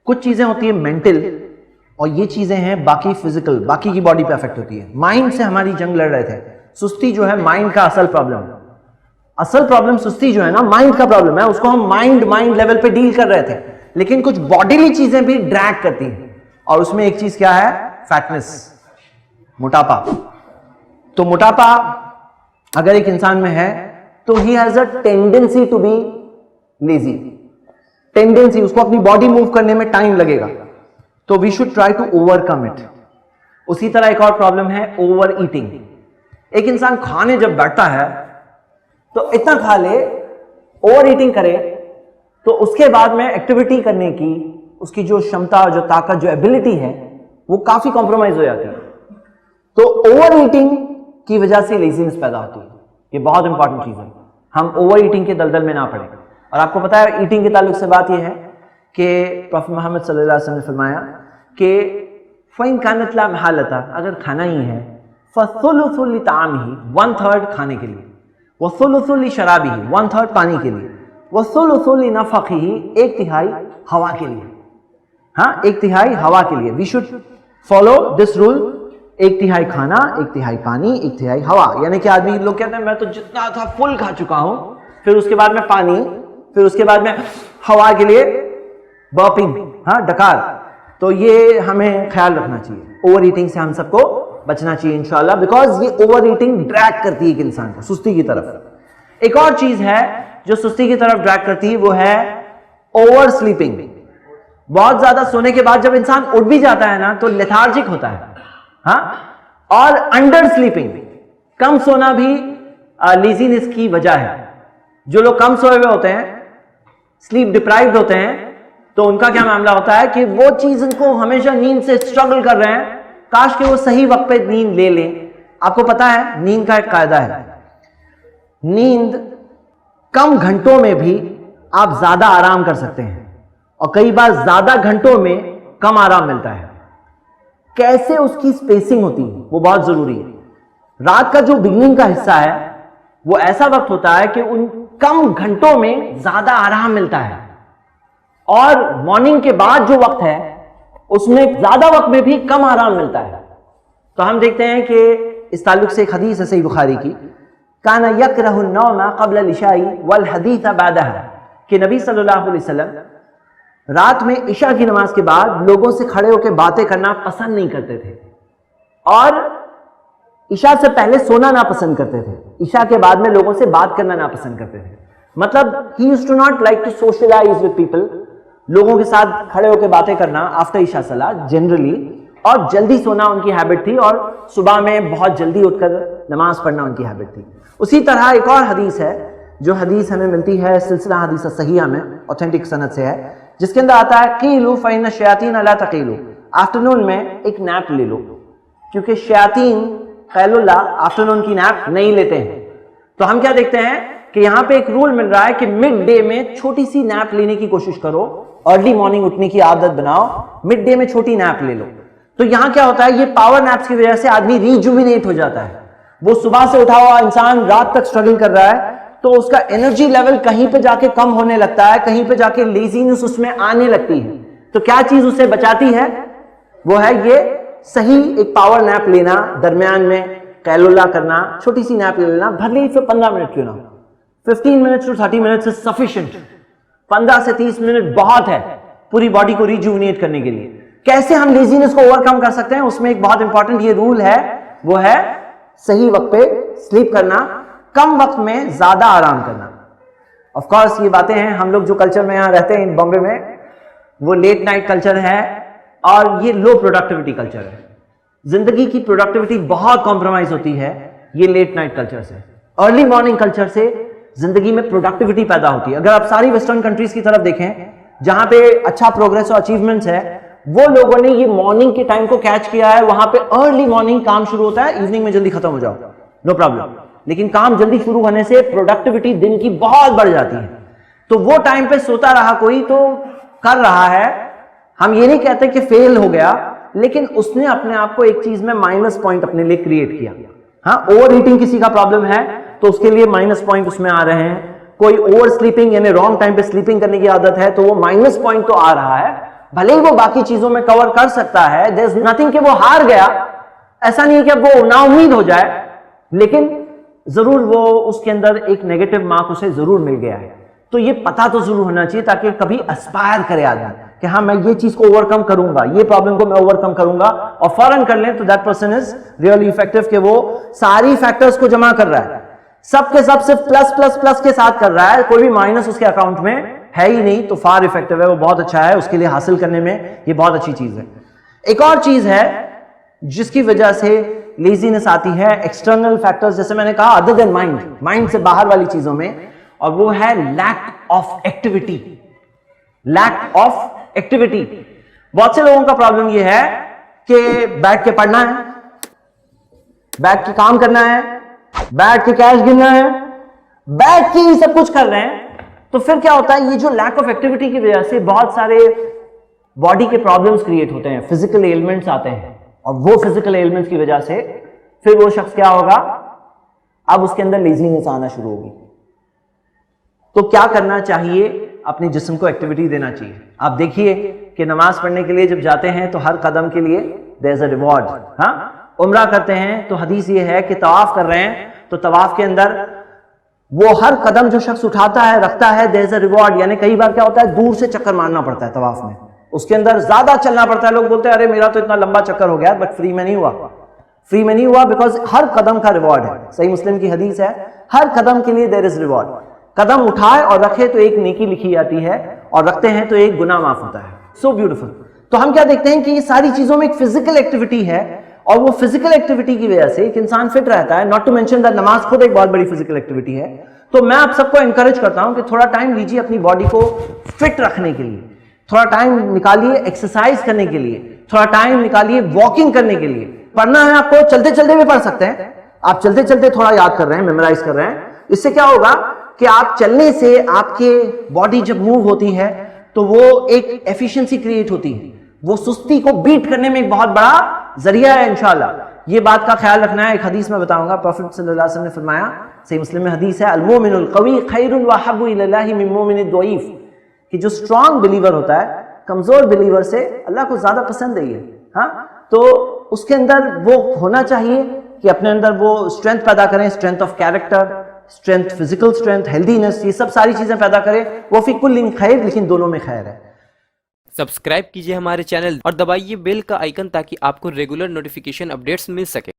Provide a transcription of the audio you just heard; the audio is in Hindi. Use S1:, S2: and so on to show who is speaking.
S1: कुछ चीजें होती है मेंटल और ये चीजें हैं बाकी फिजिकल, बाकी की बॉडी पे अफेक्ट होती है। माइंड से हमारी जंग लड़ रहे थे। सुस्ती जो है माइंड का असल प्रॉब्लम है। असल प्रॉब्लम सुस्ती जो है ना माइंड का प्रॉब्लम है, उसको हम माइंड लेवल पे डील कर रहे थे। लेकिन कुछ बॉडीली चीजें भी ड्रैग करती हैं और उसमें एक चीज क्या है, फैटनेस, मोटापा। तो मोटापा अगर एक इंसान में है तो ही has a tendency to be lazy, tendency, उसको अपनी बॉडी मूव करने में टाइम लगेगा। तो we should try to overcome it. उसी तरह एक और प्रॉब्लम है ओवर ईटिंग। एक इंसान खाने जब बैठता है तो इतना खा ले, ओवर ईटिंग करे, तो उसके बाद में एक्टिविटी करने की उसकी जो क्षमता, जो ताकत, जो एबिलिटी है वो काफी कॉम्प्रोमाइज हो जाती है। तो ओवर ईटिंग की वजह से लेजीनेस पैदा होती है। ये बहुत इंपॉर्टेंट चीज है, हम ओवर ईटिंग के दलदल में ना पड़े। और आपको पता है ईटिंग के ताल्लुक से बात यह है कि प्रॉफेट मोहम्मद सल्लल्लाहु अलैहि वसल्लम ने फरमाया कि फ़इन कानत ला महालता, अगर खाना ही है, फ़सुलुसु लितामिही, 1/3 खाने के लिए, वसुलुसु लिशराबिही, 1/3 पानी के लिए, वसुलुसु लिनफ़क़िही, 1/3 हवा के लिए। हाँ, 1/3 हवा के लिए। We should follow this rule, 1/3 खाना, 1/3 पानी, 1/3 हवा। यानी कि आदमी, लोग कहते हैं मैं तो जितना था फुल खा चुका हूं, फिर उसके बाद में पानी, फिर उसके बाद में हवा के लिए बर्पिंग, हाँ, डकार। तो ये हमें ख्याल रखना चाहिए। ओवर ईटिंग से हम सबको बचना चाहिए इंशाल्लाह, बिकॉज ये ओवर ईटिंग ड्रैग करती है एक इंसान को सुस्ती की तरफ। एक और चीज है जो सुस्ती की तरफ ड्रैग करती है, वो है ओवर स्लीपिंग। बहुत ज्यादा सोने के बाद जब इंसान उठ भी जाता है ना तो लेथार्जिक होता है, हाँ। और अंडर स्लीपिंग, कम सोना भी लेजीनेस की वजह है। जो लोग कम सोए हुए होते हैं, स्लीप डिप्राइव्ड होते हैं, तो उनका क्या मामला होता है कि वो चीज उनको हमेशा नींद से स्ट्रगल कर रहे हैं, काश कि वो सही वक्त पे नींद ले लें। आपको पता है नींद का एक कायदा है, नींद कम घंटों में भी आप ज्यादा आराम कर सकते हैं और कई बार ज्यादा घंटों में कम आराम मिलता है। कैसे उसकी स्पेसिंग होती है वो बहुत जरूरी है। रात का जो बिगनिंग का हिस्सा है वो ऐसा वक्त होता है कि उन कम घंटों में ज्यादा आराम मिलता है, और मॉर्निंग के बाद जो वक्त है उसमें ज्यादा वक्त में भी कम आराम मिलता है। तो हम देखते हैं कि इस ताल्लुक से एक हदीस है सही बुखारी की, काना यकरहु नौमा क़ब्ल अल-इशाई वल हदीस बादहा, कि नबी सल्लल्लाहु अलैहि वसल्लम रात में इशा की नमाज के बाद लोगों से खड़े होकर बातें करना पसंद नहीं करते थे और इशा से पहले सोना ना पसंद करते थे, इशा के बाद में लोगों से बात करना ना पसंद करते थे। मतलब he used to not like to socialize with people, लोगों के साथ खड़े होकर बातें करना आफ्टर इशा सलाह जनरली, और जल्दी सोना उनकी हैबिट थी और सुबह में बहुत जल्दी उठकर नमाज पढ़ना उनकी हैबिट थी। उसी तरह एक और हदीस है, जो हदीस हमें मिलती है सिलसिला हदीस सहीहा में, ऑथेंटिक सनद से है, जिसके अंदर आता है कीलू फ़इन्न शयातीन ला तकीलू, आफ्टरनून में एक नैप ले लो, क्योंकि शयातीन क़ैलुल्लाह आफ्टरनून की नैप नहीं लेते हैं। तो हम क्या देखते हैं कि यहाँ पे एक रूल मिल रहा है कि मिड डे में छोटी सी नैप लेने की कोशिश करो, अर्ली मॉर्निंग उठने की आदत बनाओ, मिड डे में छोटी नैप ले लो। तो यहाँ क्या होता है, ये पावर नैप्स की वजह से आदमी रिजुविनेट हो जाता है। वो सुबह से उठा हुआ इंसान रात तक स्ट्रगल कर रहा है तो उसका एनर्जी लेवल कहीं पे जाके कम होने लगता है, कहीं पे जाके लेजीनेस उसमें आने लगती है। तो क्या चीज उसे बचाती है, वो है ये सही एक पावर नैप लेना, दरमियान में कैलुला करना, छोटी सी नैप ले लेना, भले ही फिर 15 मिनट क्यों ना, 15 minute to 30 minute is sufficient. 15 से 30 मिनट बहुत है पूरी बॉडी को रिजुविनेट करने के लिए। कैसे हम लेजीनेस को ओवरकम कर सकते हैं, उसमें एक बहुत इंपॉर्टेंट ये रूल है, वो है सही वक्त पे स्लीप करना, कम वक्त में ज्यादा आराम करना। ऑफ कोर्स ये बातें हैं, हम लोग जो कल्चर में यहाँ रहते हैं बॉम्बे में, वो लेट नाइट कल्चर है और ये लो प्रोडक्टिविटी कल्चर है। जिंदगी की प्रोडक्टिविटी बहुत कॉम्प्रोमाइज होती है ये लेट नाइट कल्चर से। अर्ली मॉर्निंग कल्चर से जिंदगी में प्रोडक्टिविटी पैदा होती है। अगर आप सारी वेस्टर्न कंट्रीज की तरफ देखें जहां पे अच्छा प्रोग्रेस और अचीवमेंट्स है, वो लोगों ने ये मॉर्निंग के टाइम को कैच किया है। वहां पे अर्ली मॉर्निंग काम शुरू होता है, इवनिंग में जल्दी खत्म हो जाओ, नो प्रॉब्लम। लेकिन काम जल्दी शुरू होने से प्रोडक्टिविटी दिन की बहुत बढ़ जाती है। तो वो टाइम पे सोता रहा कोई तो कर रहा है, हम ये नहीं कहते कि फेल हो गया, लेकिन उसने अपने आप को एक चीज में माइनस पॉइंट अपने लिए क्रिएट किया। हाँ, ओवर ईटिंग किसी का प्रॉब्लम है तो उसके लिए माइनस पॉइंट उसमें आ रहे हैं। कोई ओवर स्लीपिंग यानी रॉन्ग टाइम पे स्लीपिंग करने की आदत है तो वो माइनस पॉइंट तो आ रहा है, भले ही वो बाकी चीजों में कवर कर सकता है, देयर इज नथिंग कि वो हार गया, ऐसा नहीं है कि अब वो नाउम्मीद हो जाए, लेकिन जरूर वो उसके अंदर एक नेगेटिव मार्क उसे जरूर मिल गया है। तो ये पता तो जरूर होना चाहिए ताकि कभी एस्पायर करे आदमी कि हाँ मैं ये चीज को ओवरकम करूंगा, ये प्रॉब्लम को मैं ओवरकम करूंगा, और फौरन कर लें तो that person is really effective कि वो सारी फैक्टर्स को जमा कर रहा है, सबके सब सिर्फ प्लस प्लस प्लस के साथ कर रहा है, कोई भी माइनस उसके अकाउंट में है ही नहीं, तो फार इफेक्टिव है, वो बहुत अच्छा है, उसके लिए हासिल करने में ये बहुत अच्छी चीज है। एक और चीज है जिसकी वजह से लेजीनेस आती है, एक्सटर्नल फैक्टर्स, जैसे मैंने कहा अदर देन माइंड, माइंड से बाहर वाली चीजों में, और वो है lack of activity. Lack of activity, बहुत से लोगों का प्रॉब्लम ये है कि बैठ के पढ़ना है, बैठ के काम करना है, बैठ के कैश गिनना है, बैठ के ही सब कुछ कर रहे हैं, तो फिर क्या होता है, ये जो लैक ऑफ एक्टिविटी की वजह से बहुत सारे बॉडी के प्रॉब्लम्स क्रिएट होते हैं, फिजिकल एलिमेंट्स आते हैं, और वो फिजिकल एलिमेंट्स की वजह से फिर वो शख्स क्या होगा, अब उसके अंदर लेजीनेस आना शुरू होगी। तो क्या करना चाहिए, अपने जिस्म को एक्टिविटी देना चाहिए। आप देखिए कि नमाज पढ़ने के लिए जब जाते हैं तो हर कदम के लिए देयर इज अ रिवॉर्ड। हाँ, उम्रा करते हैं तो हदीस ये है कि तवाफ कर रहे हैं तो तवाफ के अंदर वो हर कदम जो शख्स उठाता है रखता है, देयर इज अ रिवॉर्ड। यानी कई बार क्या होता है, दूर से चक्कर मारना पड़ता है तवाफ में, उसके अंदर ज्यादा चलना पड़ता है, लोग बोलते हैं अरे मेरा तो इतना लंबा चक्कर हो गया, बट फ्री में नहीं हुआ, फ्री में नहीं हुआ, बिकॉज हर कदम का रिवॉर्ड है। सही मुस्लिम की हदीस है, हर कदम के लिए देयर इज रिवॉर्ड। कदम उठाए और रखे तो एक नेकी लिखी जाती है, और रखते हैं तो एक गुनाह माफ होता है। So beautiful. तो हम क्या देखते हैं कि ये सारी चीजों में एक फिजिकल एक्टिविटी है, और वो फिजिकल एक्टिविटी की वजह से एक इंसान फिट रहता है। नॉट टू मेंशन दैट नमाज खुद एक बहुत बड़ी फिजिकल एक्टिविटी है। तो मैं आप सबको एनकरेज करता हूं कि थोड़ा टाइम लीजिए अपनी बॉडी को फिट रखने के लिए, थोड़ा टाइम निकालिए एक्सरसाइज करने के लिए, थोड़ा टाइम निकालिए वॉकिंग करने के लिए। पढ़ना है आपको, चलते चलते भी पढ़ सकते हैं आप, चलते चलते थोड़ा याद कर रहे हैं, मेमोराइज कर रहे हैं। इससे क्या होगा कि आप चलने से आपके बॉडी जब मूव होती है तो वो एक एफिशिएंसी क्रिएट होती है, वो सुस्ती को बीट करने में एक बहुत बड़ा जरिया है इंशाल्लाह। ये बात का ख्याल रखना है। एक हदीस में बताऊंगा, प्रॉफिट सल्लल्लाहु अलैहि वसल्लम ने फरमाया, सही मुस्लिम में हदीस है, अल मोमिनुल कवी खैरुन व अहब्बु इलल्लाहि मिन मोमिनिद दईफ, कि जो स्ट्रांग बिलीवर होता है कमजोर बिलीवर से अल्लाह को ज्यादा पसंद है ये। हाँ, तो उसके अंदर वो होना चाहिए कि अपने अंदर वो स्ट्रेंथ पैदा करें, strength of character, strength, physical strength, healthiness, ये सब सारी चीजें पैदा करें। वो फी कुल्लिन खैर, लेकिन दोनों में खैर है।
S2: सब्सक्राइब कीजिए हमारे चैनल और दबाइए बेल का आइकन ताकि आपको रेगुलर नोटिफिकेशन अपडेट्स मिल सके।